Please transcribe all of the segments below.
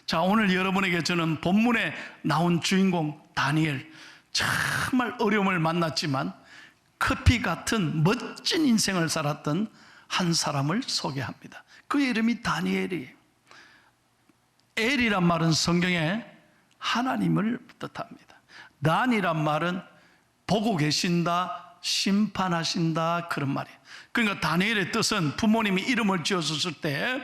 자, 오늘 여러분에게 저는 본문에 나온 주인공 다니엘, 정말 어려움을 만났지만 커피 같은 멋진 인생을 살았던 한 사람을 소개합니다. 그의 이름이 다니엘이에요. 엘이란 말은 성경에 하나님을 뜻합니다. 단이란 말은 보고 계신다, 심판하신다, 그런 말이에요. 그러니까 다니엘의 뜻은 부모님이 이름을 지어줬을 때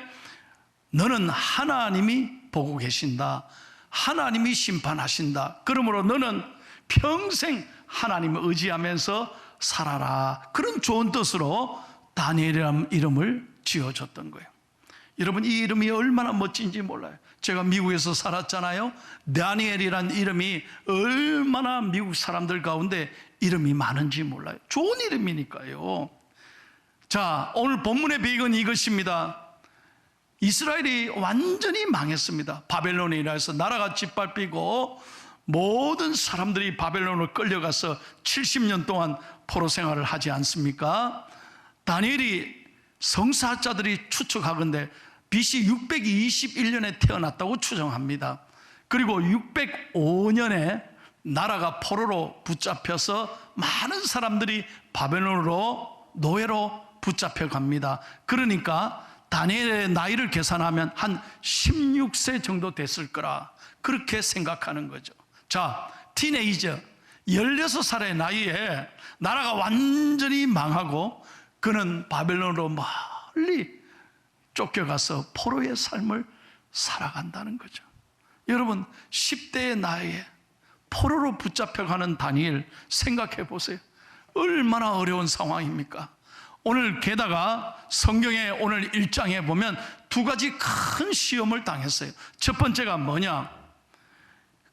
너는 하나님이 보고 계신다, 하나님이 심판하신다, 그러므로 너는 평생 하나님을 의지하면서 살아라, 그런 좋은 뜻으로 다니엘이라는 이름을 지어줬던 거예요. 여러분, 이 이름이 얼마나 멋진지 몰라요. 제가 미국에서 살았잖아요. 다니엘이란 이름이 얼마나 미국 사람들 가운데 이름이 많은지 몰라요. 좋은 이름이니까요. 자, 오늘 본문의 배경은 이것입니다. 이스라엘이 완전히 망했습니다. 바벨론에 인해서 나라가 짓밟히고 모든 사람들이 바벨론으로 끌려가서 70년 동안 포로 생활을 하지 않습니까? 다니엘이 성사학자들이 추측하건대 BC 621년에 태어났다고 추정합니다. 그리고 605년에 나라가 포로로 붙잡혀서 많은 사람들이 바벨론으로 노예로 붙잡혀 갑니다. 그러니까 다니엘의 나이를 계산하면 한 16세 정도 됐을 거라, 그렇게 생각하는 거죠. 자, 티네이저 16살의 나이에 나라가 완전히 망하고 그는 바벨론으로 멀리 쫓겨가서 포로의 삶을 살아간다는 거죠. 여러분, 10대의 나이에 포로로 붙잡혀가는 다니엘 생각해 보세요. 얼마나 어려운 상황입니까? 오늘 게다가 성경의 오늘 1장에 보면 두 가지 큰 시험을 당했어요. 첫 번째가 뭐냐?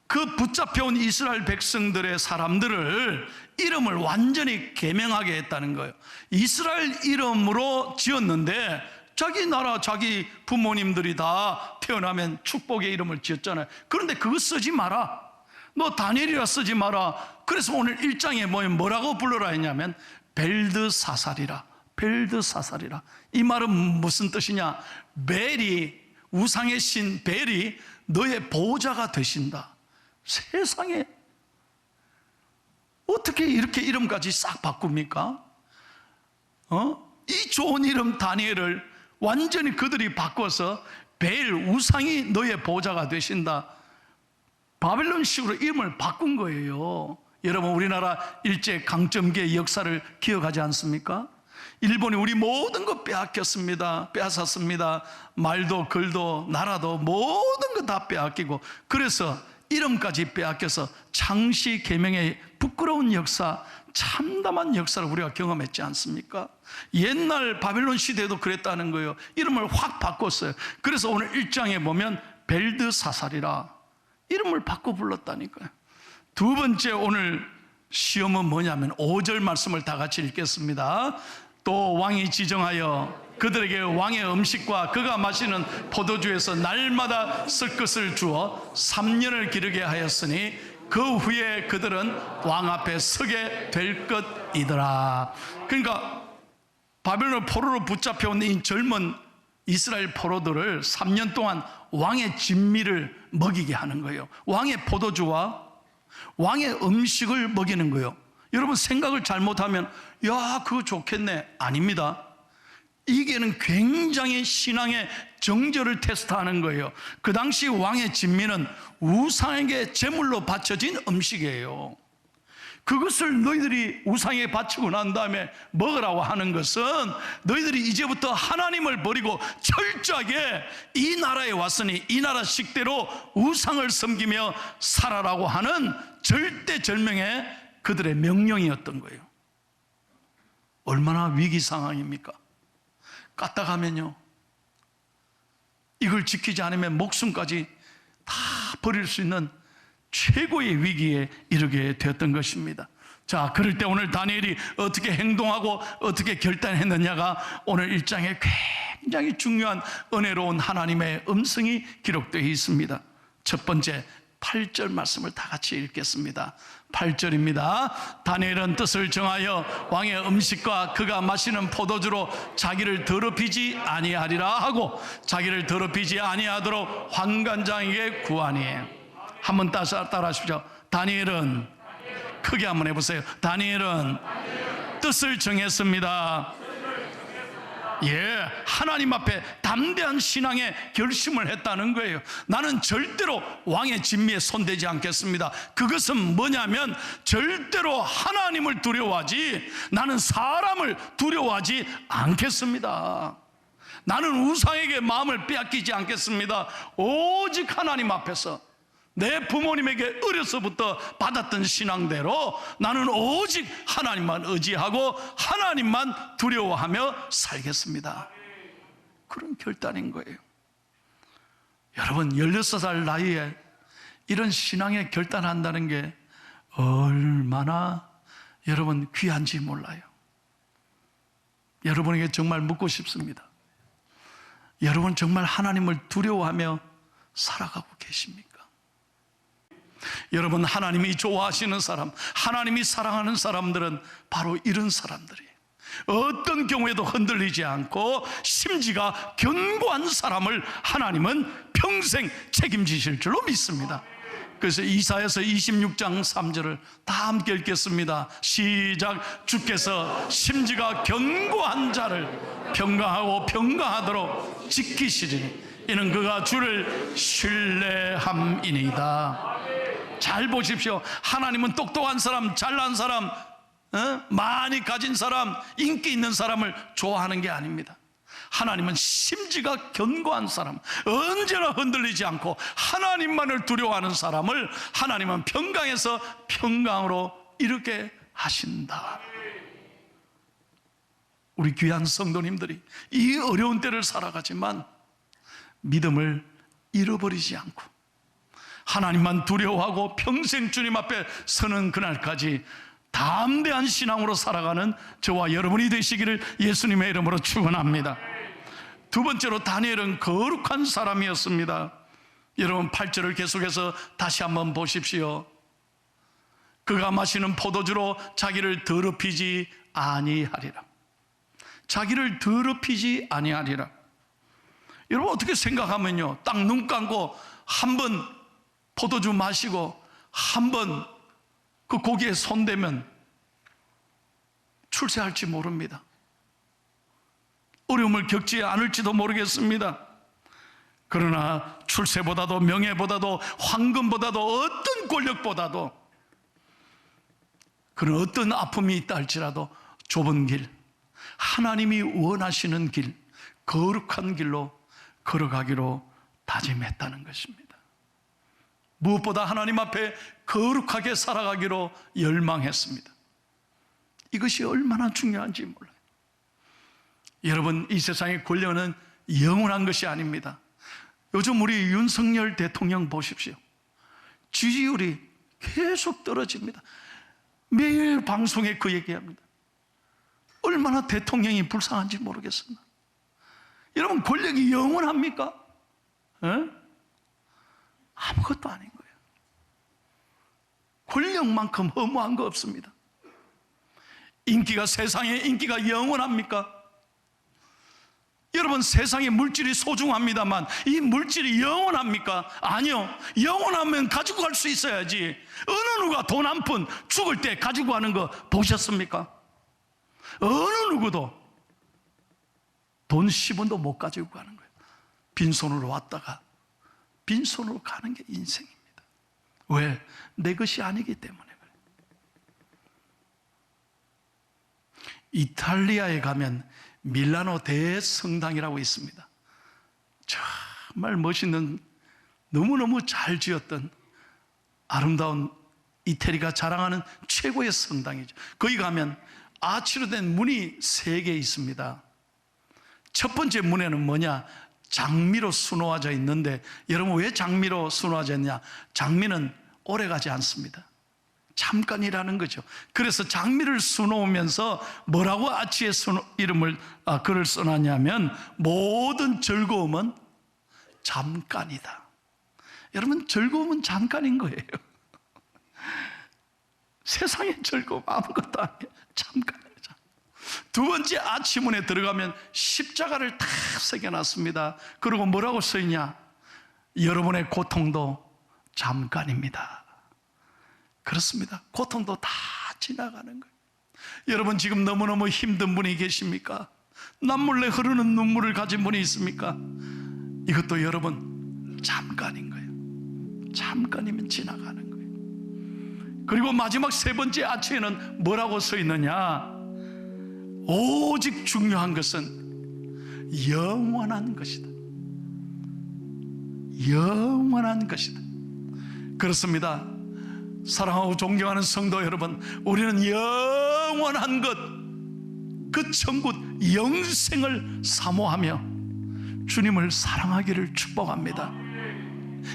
그 붙잡혀온 이스라엘 백성들의 사람들을 이름을 완전히 개명하게 했다는 거예요. 이스라엘 이름으로 지었는데 자기 나라, 자기 부모님들이 다 태어나면 축복의 이름을 지었잖아요. 그런데 그거 쓰지 마라, 너 다니엘이라 쓰지 마라. 그래서 오늘 1장에 뭐라고 불러라 했냐면 벨드사살이라. 벨드사살이라. 이 말은 무슨 뜻이냐? 벨이, 우상의 신 벨이 너의 보호자가 되신다. 세상에 어떻게 이렇게 이름까지 싹 바꿉니까? 이 좋은 이름 다니엘을 완전히 그들이 바꿔서 벨, 우상이 너의 보호자가 되신다, 바벨론식으로 이름을 바꾼 거예요. 여러분, 우리나라 일제 강점기의 역사를 기억하지 않습니까? 일본이 우리 모든 것 빼앗겼습니다. 빼앗았습니다. 말도 글도 나라도 모든 것 다 빼앗기고, 그래서 이름까지 빼앗겨서 창씨 개명의 부끄러운 역사, 참담한 역사를 우리가 경험했지 않습니까? 옛날 바벨론 시대에도 그랬다는 거예요. 이름을 확 바꿨어요. 그래서 오늘 1장에 보면 벨드사살이라 이름을 바꿔 불렀다니까요. 두 번째 오늘 시험은 뭐냐면 5절 말씀을 다 같이 읽겠습니다. 또 왕이 지정하여 그들에게 왕의 음식과 그가 마시는 포도주에서 날마다 쓸 것을 주어 3년을 기르게 하였으니 그 후에 그들은 왕 앞에 서게 될 것이더라. 그러니까 바벨론 포로로 붙잡혀온 이 젊은 이스라엘 포로들을 3년 동안 왕의 진미를 먹이게 하는 거예요. 왕의 포도주와 왕의 음식을 먹이는 거예요. 여러분, 생각을 잘못하면 야, 그거 좋겠네. 아닙니다. 이게는 굉장히 신앙의 정절을 테스트하는 거예요. 그 당시 왕의 진미는 우상에게 제물로 바쳐진 음식이에요. 그것을 너희들이 우상에 바치고 난 다음에 먹으라고 하는 것은 너희들이 이제부터 하나님을 버리고 철저하게 이 나라에 왔으니 이 나라 식대로 우상을 섬기며 살아라고 하는 절대절명의 그들의 명령이었던 거예요. 얼마나 위기 상황입니까? 까딱하면요, 이걸 지키지 않으면 목숨까지 다 버릴 수 있는 최고의 위기에 이르게 되었던 것입니다. 자, 그럴 때 오늘 다니엘이 어떻게 행동하고 어떻게 결단했느냐가 오늘 1장에 굉장히 중요한 은혜로운 하나님의 음성이 기록되어 있습니다. 첫 번째, 8절 말씀을 다 같이 읽겠습니다. 8절입니다. 다니엘은 뜻을 정하여 왕의 음식과 그가 마시는 포도주로 자기를 더럽히지 아니하리라 하고 자기를 더럽히지 아니하도록 환관장에게 구하니. 한번 따라하십시오. 다니엘은, 크게 한번 해보세요. 다니엘은 뜻을 정했습니다. 예, 하나님 앞에 담대한 신앙의 결심을 했다는 거예요. 나는 절대로 왕의 진미에 손대지 않겠습니다. 그것은 뭐냐면 절대로 하나님을 두려워하지, 나는 사람을 두려워하지 않겠습니다. 나는 우상에게 마음을 빼앗기지 않겠습니다. 오직 하나님 앞에서 내 부모님에게 어려서부터 받았던 신앙대로 나는 오직 하나님만 의지하고 하나님만 두려워하며 살겠습니다. 그런 결단인 거예요. 여러분, 16살 나이에 이런 신앙의 결단한다는 게 얼마나 여러분 귀한지 몰라요. 여러분에게 정말 묻고 싶습니다. 여러분 정말 하나님을 두려워하며 살아가고 계십니까? 여러분, 하나님이 좋아하시는 사람, 하나님이 사랑하는 사람들은 바로 이런 사람들이에요. 어떤 경우에도 흔들리지 않고 심지가 견고한 사람을 하나님은 평생 책임지실 줄로 믿습니다. 그래서 이사야서 26장 3절을 다 함께 읽겠습니다. 시작. 주께서 심지가 견고한 자를 평강하고 평강하도록 지키시리니 이는 그가 주를 신뢰함이니이다. 잘 보십시오. 하나님은 똑똑한 사람, 잘난 사람, 많이 가진 사람, 인기 있는 사람을 좋아하는 게 아닙니다. 하나님은 심지가 견고한 사람, 언제나 흔들리지 않고 하나님만을 두려워하는 사람을 하나님은 평강에서 평강으로 이렇게 하신다. 우리 귀한 성도님들이 이 어려운 때를 살아가지만 믿음을 잃어버리지 않고 하나님만 두려워하고 평생 주님 앞에 서는 그날까지 담대한 신앙으로 살아가는 저와 여러분이 되시기를 예수님의 이름으로 축원합니다. 두 번째로, 다니엘은 거룩한 사람이었습니다. 여러분 8절을 계속해서 다시 한번 보십시오. 그가 마시는 포도주로 자기를 더럽히지 아니하리라. 자기를 더럽히지 아니하리라. 여러분 어떻게 생각하면요, 딱 눈 감고 한번 포도주 마시고 한번 그 고기에 손대면 출세할지 모릅니다. 어려움을 겪지 않을지도 모르겠습니다. 그러나 출세보다도 명예보다도 황금보다도 어떤 권력보다도 그런 어떤 아픔이 있다 할지라도 좁은 길, 하나님이 원하시는 길, 거룩한 길로 걸어가기로 다짐했다는 것입니다. 무엇보다 하나님 앞에 거룩하게 살아가기로 열망했습니다. 이것이 얼마나 중요한지 몰라요. 여러분, 이 세상의 권력은 영원한 것이 아닙니다. 요즘 우리 윤석열 대통령 보십시오. 지지율이 계속 떨어집니다. 매일 방송에 그 얘기합니다. 얼마나 대통령이 불쌍한지 모르겠습니다. 여러분, 권력이 영원합니까? 아무것도 아닌 거예요. 권력만큼 허무한 거 없습니다. 인기가, 세상의 인기가 영원합니까? 여러분, 세상의 물질이 소중합니다만 이 물질이 영원합니까? 아니요. 영원하면 가지고 갈 수 있어야지. 어느 누가 돈 한 푼 죽을 때 가지고 가는 거 보셨습니까? 어느 누구도 돈 10원도 못 가지고 가는 거예요. 빈손으로 왔다가 빈손으로 가는 게 인생입니다. 왜? 내 것이 아니기 때문에 그래요. 이탈리아에 가면 밀라노 대성당이라고 있습니다. 정말 멋있는, 너무너무 잘 지었던 아름다운 이태리가 자랑하는 최고의 성당이죠. 거기 가면 아치로 된 문이 3개 있습니다. 첫 번째 문에는 뭐냐? 장미로 수놓아져 있는데, 여러분 왜 장미로 수놓아져 있냐? 장미는 오래가지 않습니다. 잠깐이라는 거죠. 그래서 장미를 수놓으면서 뭐라고 아치의 글을 써놨냐면, 모든 즐거움은 잠깐이다. 여러분, 즐거움은 잠깐인 거예요. 세상의 즐거움 아무것도 아니에요. 잠깐이에요. 두 번째, 아침문에 들어가면 십자가를 다 새겨놨습니다. 그리고 뭐라고 써있냐? 여러분의 고통도 잠깐입니다. 그렇습니다. 고통도 다 지나가는 거예요. 여러분, 지금 너무너무 힘든 분이 계십니까? 남몰래 흐르는 눈물을 가진 분이 있습니까? 이것도 여러분 잠깐인 거예요. 잠깐이면 지나가는 거예요. 그리고 마지막 세 번째 아치에는 뭐라고 써 있느냐? 오직 중요한 것은 영원한 것이다. 영원한 것이다. 그렇습니다. 사랑하고 존경하는 성도 여러분, 우리는 영원한 것, 그 천국 영생을 사모하며 주님을 사랑하기를 축복합니다.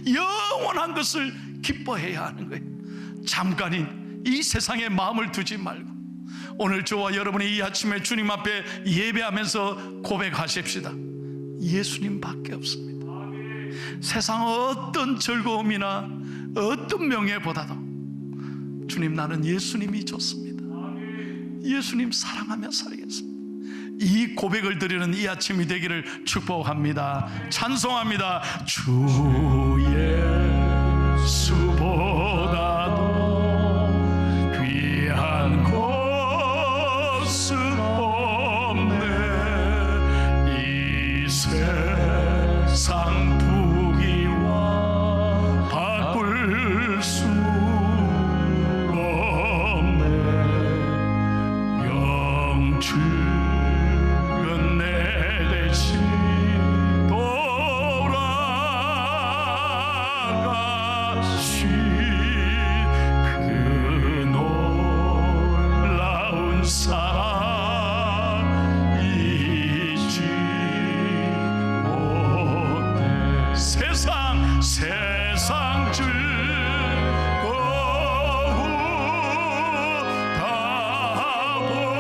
영원한 것을 기뻐해야 하는 거예요. 잠깐인 이 세상에 마음을 두지 말고 오늘 저와 여러분이 이 아침에 주님 앞에 예배하면서 고백하십시다. 예수님밖에 없습니다. 세상 어떤 즐거움이나 어떤 명예보다도 주님, 나는 예수님이 좋습니다. 예수님 사랑하며 살겠습니다. 이 고백을 드리는 이 아침이 되기를 축복합니다. 찬송합니다. 주 예수보다도 귀한 것은 없네. 이 세상 부귀와 바꿀 수 없네. 영주는 내 대신 돌아가신 그 놀라운 사랑 잊지 못해. 세상 즐거움 다 버리고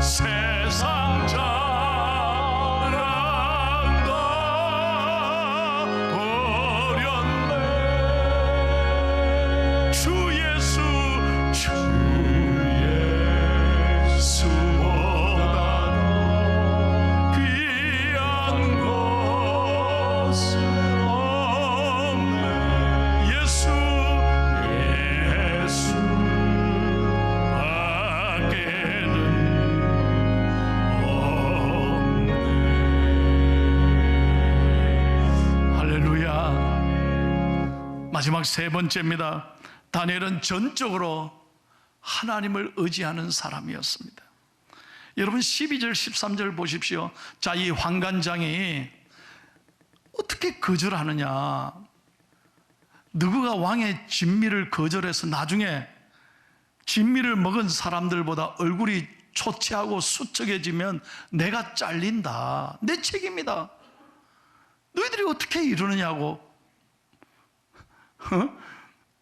세상 자랑 다 버렸네. 주 예수보다도 귀한 것은 없네. 예수 밖에는 없네. 할렐루야. 마지막 세 번째입니다. 다니엘은 전적으로 하나님을 의지하는 사람이었습니다. 여러분, 12절 13절 보십시오. 자, 이 환관장이 어떻게 거절하느냐? 누구가 왕의 진미를 거절해서 나중에 진미를 먹은 사람들보다 얼굴이 초췌하고 수척해지면 내가 잘린다, 내 책임이다, 너희들이 어떻게 이러느냐고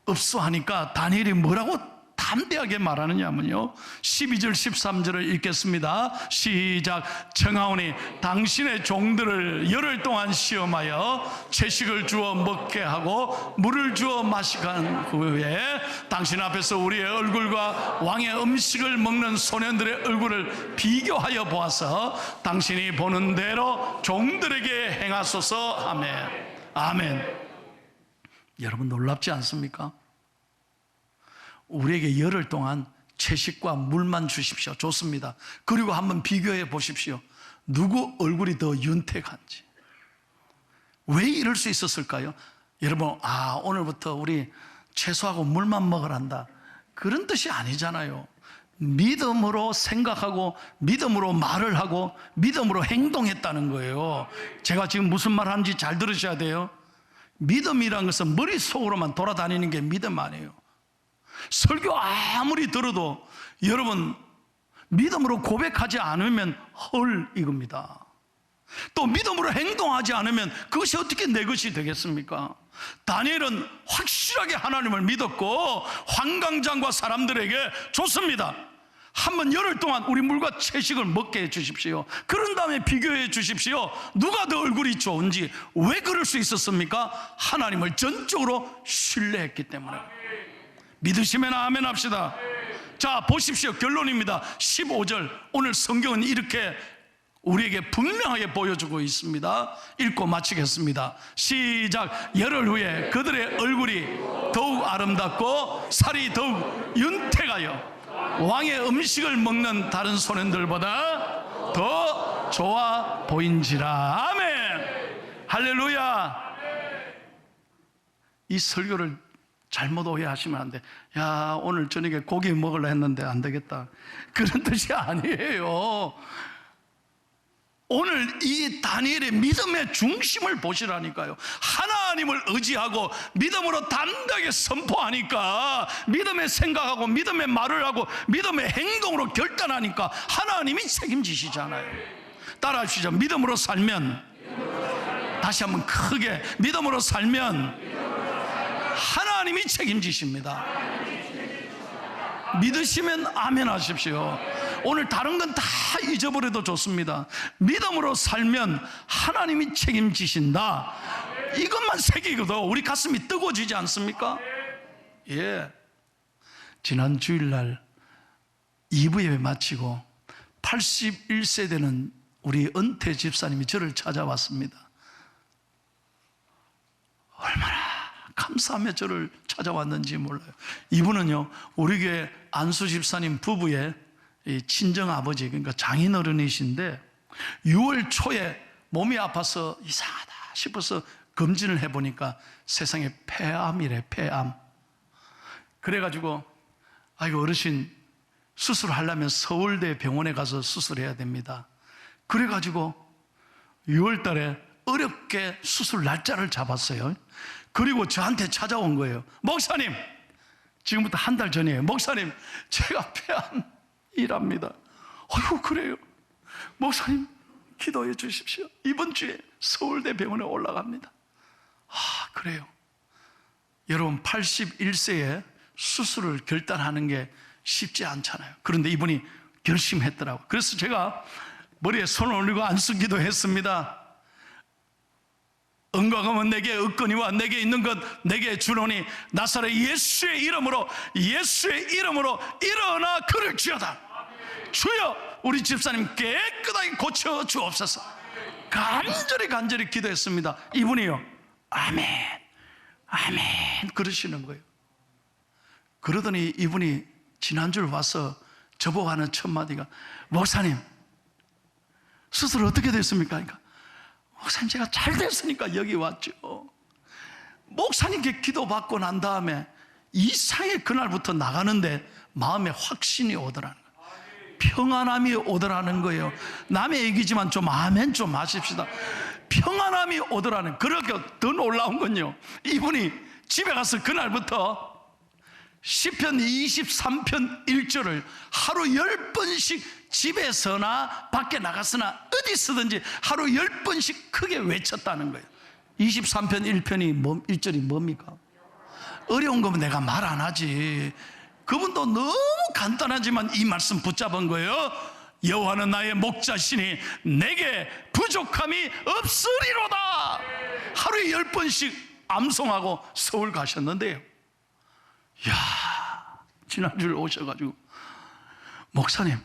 없어 하니까 다니엘이 뭐라고 담대하게 말하느냐면요, 12절 13절을 읽겠습니다. 시작. 청하오니 당신의 종들을 열흘 동안 시험하여 채식을 주어 먹게 하고 물을 주어 마시게 한 후에 당신 앞에서 우리의 얼굴과 왕의 음식을 먹는 소년들의 얼굴을 비교하여 보아서 당신이 보는 대로 종들에게 행하소서. 아멘. 아멘. 여러분, 놀랍지 않습니까? 우리에게 열흘 동안 채식과 물만 주십시오. 좋습니다. 그리고 한번 비교해 보십시오. 누구 얼굴이 더 윤택한지. 왜 이럴 수 있었을까요? 여러분, 오늘부터 우리 채소하고 물만 먹으란다, 그런 뜻이 아니잖아요. 믿음으로 생각하고 믿음으로 말을 하고 믿음으로 행동했다는 거예요. 제가 지금 무슨 말 하는지 잘 들으셔야 돼요. 믿음이란 것은 머릿속으로만 돌아다니는 게 믿음 아니에요. 설교 아무리 들어도 여러분 믿음으로 고백하지 않으면 헐 이겁니다. 또 믿음으로 행동하지 않으면 그것이 어떻게 내 것이 되겠습니까? 다니엘은 확실하게 하나님을 믿었고 환관장과 사람들에게 줬습니다. 한번 열흘 동안 우리 물과 채식을 먹게 해 주십시오. 그런 다음에 비교해 주십시오. 누가 더 얼굴이 좋은지. 왜 그럴 수 있었습니까? 하나님을 전적으로 신뢰했기 때문에. 믿으시면 아멘 합시다. 자, 보십시오. 결론입니다. 15절. 오늘 성경은 이렇게 우리에게 분명하게 보여주고 있습니다. 읽고 마치겠습니다. 시작. 열흘 후에 그들의 얼굴이 더욱 아름답고 살이 더욱 윤택하여 왕의 음식을 먹는 다른 소년들보다 더 좋아 보인지라. 아멘. 할렐루야. 이 설교를 잘못 오해하시면 안 돼. 야, 오늘 저녁에 고기 먹으려 했는데 안 되겠다, 그런 뜻이 아니에요. 오늘 이 다니엘의 믿음의 중심을 보시라니까요. 하나님을 의지하고 믿음으로 담대하게 선포하니까, 믿음의 생각하고 믿음의 말을 하고 믿음의 행동으로 결단하니까 하나님이 책임지시잖아요. 따라하시죠. 믿음으로 살면, 다시 한번 크게, 믿음으로 살면 하나님이 책임지십니다. 믿으시면 아멘 하십시오. 오늘 다른 건 다 잊어버려도 좋습니다. 믿음으로 살면 하나님이 책임지신다. 이것만 새기고도 우리 가슴이 뜨거워지지 않습니까? 예. 지난 주일날 2부 예배 마치고 81세 되는 우리 은퇴 집사님이 저를 찾아왔습니다. 얼마나 감사하며 저를 찾아왔는지 몰라요. 이분은요, 우리 교회 안수 집사님 부부의 친정아버지, 그러니까 장인어른이신데 6월 초에 몸이 아파서 이상하다 싶어서 검진을 해보니까 세상에 폐암이래. 폐암. 그래가지고 아이고, 어르신 수술하려면 서울대 병원에 가서 수술해야 됩니다. 그래가지고 6월 달에 어렵게 수술 날짜를 잡았어요. 그리고 저한테 찾아온 거예요. 목사님, 지금부터 한 달 전이에요. 목사님, 제가 폐암이랍니다. 아이고, 그래요? 목사님, 기도해 주십시오. 이번 주에 서울대 병원에 올라갑니다. 아, 그래요? 여러분, 81세에 수술을 결단하는 게 쉽지 않잖아요. 그런데 이분이 결심했더라고요. 그래서 제가 머리에 손을 올리고 안수기도 했습니다. 은과 금은 내게 없거니와 내게 있는 것 내게 주노니 나사렛 예수의 이름으로 일어나 걸을지어다. 주여, 우리 집사님 깨끗하게 고쳐 주옵소서. 간절히 기도했습니다. 이분이요, 아멘 아멘 그러시는 거예요. 그러더니 이분이 지난주에 와서 저보고 하는 첫 마디가, 목사님, 수술 어떻게 됐습니까? 그러니까, 목사님, 제가 잘 됐으니까 여기 왔죠. 목사님께 기도받고 난 다음에 이상하게 그날부터 나가는데 마음에 확신이 오더라는 거예요. 평안함이 오더라는 거예요. 남의 얘기지만 좀 아멘 좀 하십시다. 평안함이 오더라는. 그렇게 더 놀라운 건요, 이분이 집에 가서 그날부터 시편 23편 1절을 하루 10번씩 집에서나 밖에 나갔으나 어디서든지 하루 10번씩 크게 외쳤다는 거예요. 23편 1절이 뭡니까? 어려운 거면 내가 말 안 하지. 그분도 너무 간단하지만 이 말씀 붙잡은 거예요. 여호와는 나의 목자시니 내게 부족함이 없으리로다. 하루에 10번씩 암송하고 서울 가셨는데요, 이야, 지난주에 오셔가지고, 목사님,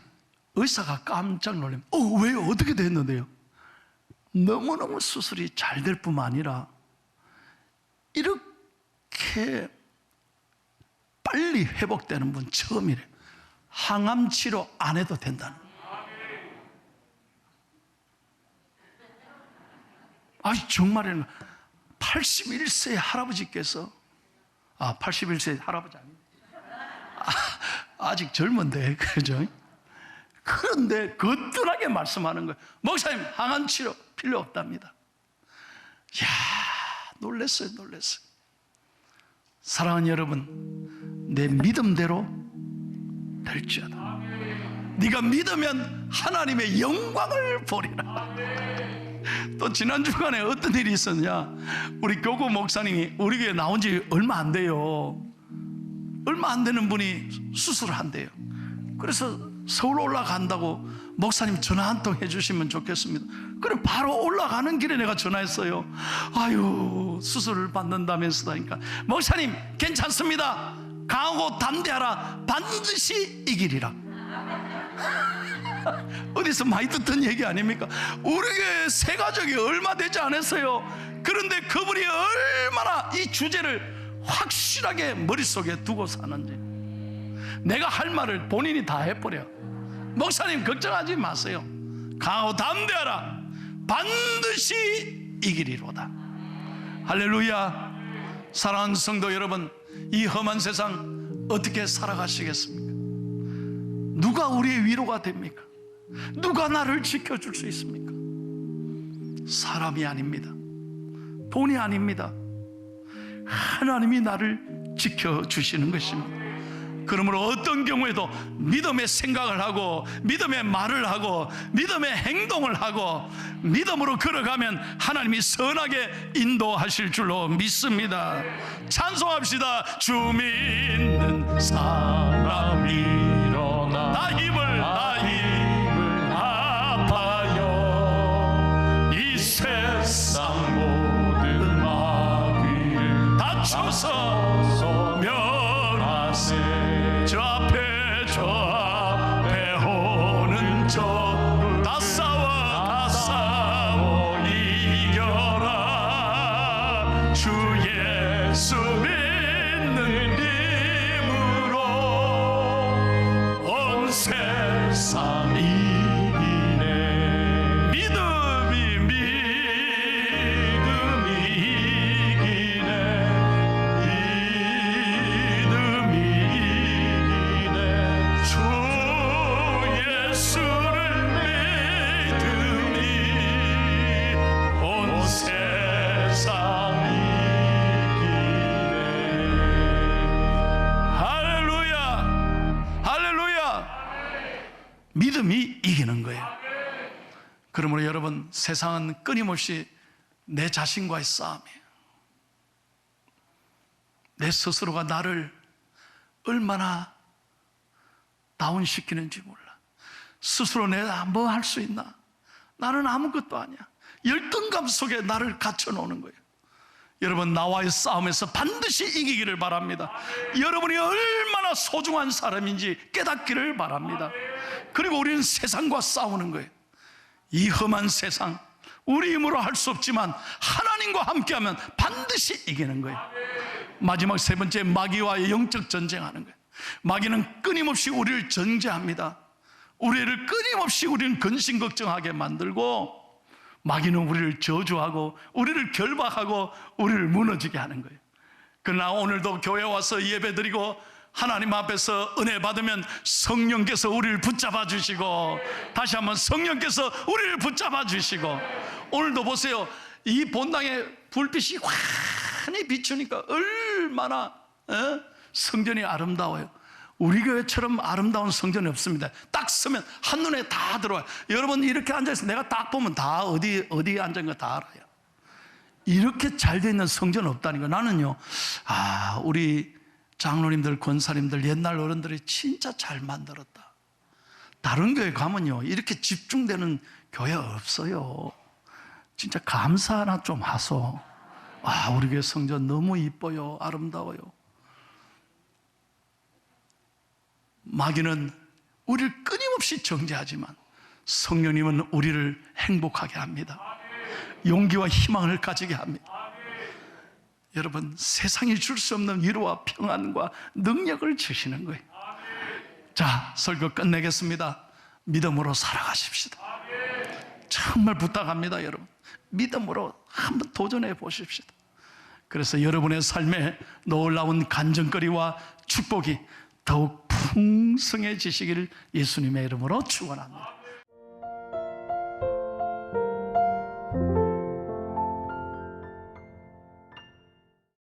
의사가 깜짝 놀래면, 왜요? 어떻게 됐는데요? 너무너무 수술이 잘 될 뿐만 아니라 이렇게 빨리 회복되는 분 처음이래. 항암 치료 안 해도 된다는 거예요. 아니, 정말이에요. 81세 할아버지께서, 81세 할아버지 아니에요. 아직 젊은데, 그죠? 그런데 거뜬하게 말씀하는 거예요. 목사님, 항암 치료 필요 없답니다. 이야, 놀랐어요. 사랑하는 여러분, 내 믿음대로 될지어다. 네가 믿으면 하나님의 영광을 보리라. 또 지난 주간에 어떤 일이 있었냐, 우리 교구 목사님이 우리 교회 나온 지 얼마 안 돼요. 얼마 안 되는 분이 수술을 한대요. 그래서 서울 올라간다고 목사님 전화 한 통 해주시면 좋겠습니다. 그래 바로 올라가는 길에 내가 전화했어요. 아유, 수술을 받는다면서. 하니까 목사님 괜찮습니다, 강하고 담대하라, 반드시 이기리라. 어디서 많이 듣던 얘기 아닙니까? 우리 교회 새 가족이 얼마 되지 않았어요. 그런데 그분이 얼마나 이 주제를 확실하게 머릿속에 두고 사는지. 내가 할 말을 본인이 다 해버려. 목사님 걱정하지 마세요, 강하고 담대하라, 반드시 이기리로다. 할렐루야. 사랑하는 성도 여러분, 이 험한 세상 어떻게 살아가시겠습니까? 누가 우리의 위로가 됩니까? 누가 나를 지켜줄 수 있습니까? 사람이 아닙니다, 돈이 아닙니다. 하나님이 나를 지켜주시는 것입니다. 그러므로 어떤 경우에도 믿음의 생각을 하고 믿음의 말을 하고 믿음의 행동을 하고 믿음으로 걸어가면 하나님이 선하게 인도하실 줄로 믿습니다. 찬송합시다. 주 믿는 사람이 일어나 나 힘을 합하여 이 세상 모든 마귀를 다쳐서 멸하세. 저 앞에 오는 저 다 싸워 이겨라. 주 예수 믿는 힘으로 온 세상 이기네. 믿음이 이기네. 주 예수를 믿으니 온 세상 이기네. 할렐루야, 할렐루야. 믿음이 이기는 거예요. 그러므로 여러분, 세상은 끊임없이 내 자신과의 싸움이에요. 내 스스로가 나를 얼마나 다운시키는지 몰라. 스스로 내가 뭐 할 수 있나? 나는 아무것도 아니야. 열등감 속에 나를 갇혀놓는 거예요. 여러분, 나와의 싸움에서 반드시 이기기를 바랍니다. 여러분이 얼마나 소중한 사람인지 깨닫기를 바랍니다. 그리고 우리는 세상과 싸우는 거예요. 이 험한 세상, 우리 힘으로 할 수 없지만 하나님과 함께하면 반드시 이기는 거예요. 마지막 세 번째, 마귀와의 영적 전쟁하는 거예요. 마귀는 끊임없이 우리를 정죄합니다. 우리를 끊임없이 우리는 근심 걱정하게 만들고, 마귀는 우리를 저주하고 우리를 결박하고 우리를 무너지게 하는 거예요. 그러나 오늘도 교회 와서 예배드리고 하나님 앞에서 은혜 받으면 성령께서 우리를 붙잡아 주시고, 다시 한번 성령께서 우리를 붙잡아 주시고, 오늘도 보세요. 이 본당에 불빛이 환히 비추니까 얼마나 성전이 아름다워요. 우리 교회처럼 아름다운 성전이 없습니다. 딱 서면 한눈에 다 들어와요. 여러분, 이렇게 앉아있어요. 내가 딱 보면 다 어디 앉은 거 다 알아요. 이렇게 잘 돼 있는 성전 없다니까. 나는요, 우리 장로님들, 권사님들, 옛날 어른들이 진짜 잘 만들었다. 다른 교회 가면요, 이렇게 집중되는 교회 없어요. 진짜 감사 하나 좀 하소. 우리 교회 성전 너무 이뻐요, 아름다워요. 마귀는 우리를 끊임없이 정죄하지만 성령님은 우리를 행복하게 합니다. 용기와 희망을 가지게 합니다. 여러분, 세상이 줄 수 없는 위로와 평안과 능력을 주시는 거예요. 자, 설교 끝내겠습니다. 믿음으로 살아가십시다. 정말 부탁합니다. 여러분, 믿음으로 한번 도전해 보십시다. 그래서 여러분의 삶에 놀라운 간증거리와 축복이 더욱 풍성해지시기를 예수님의 이름으로 축원합니다.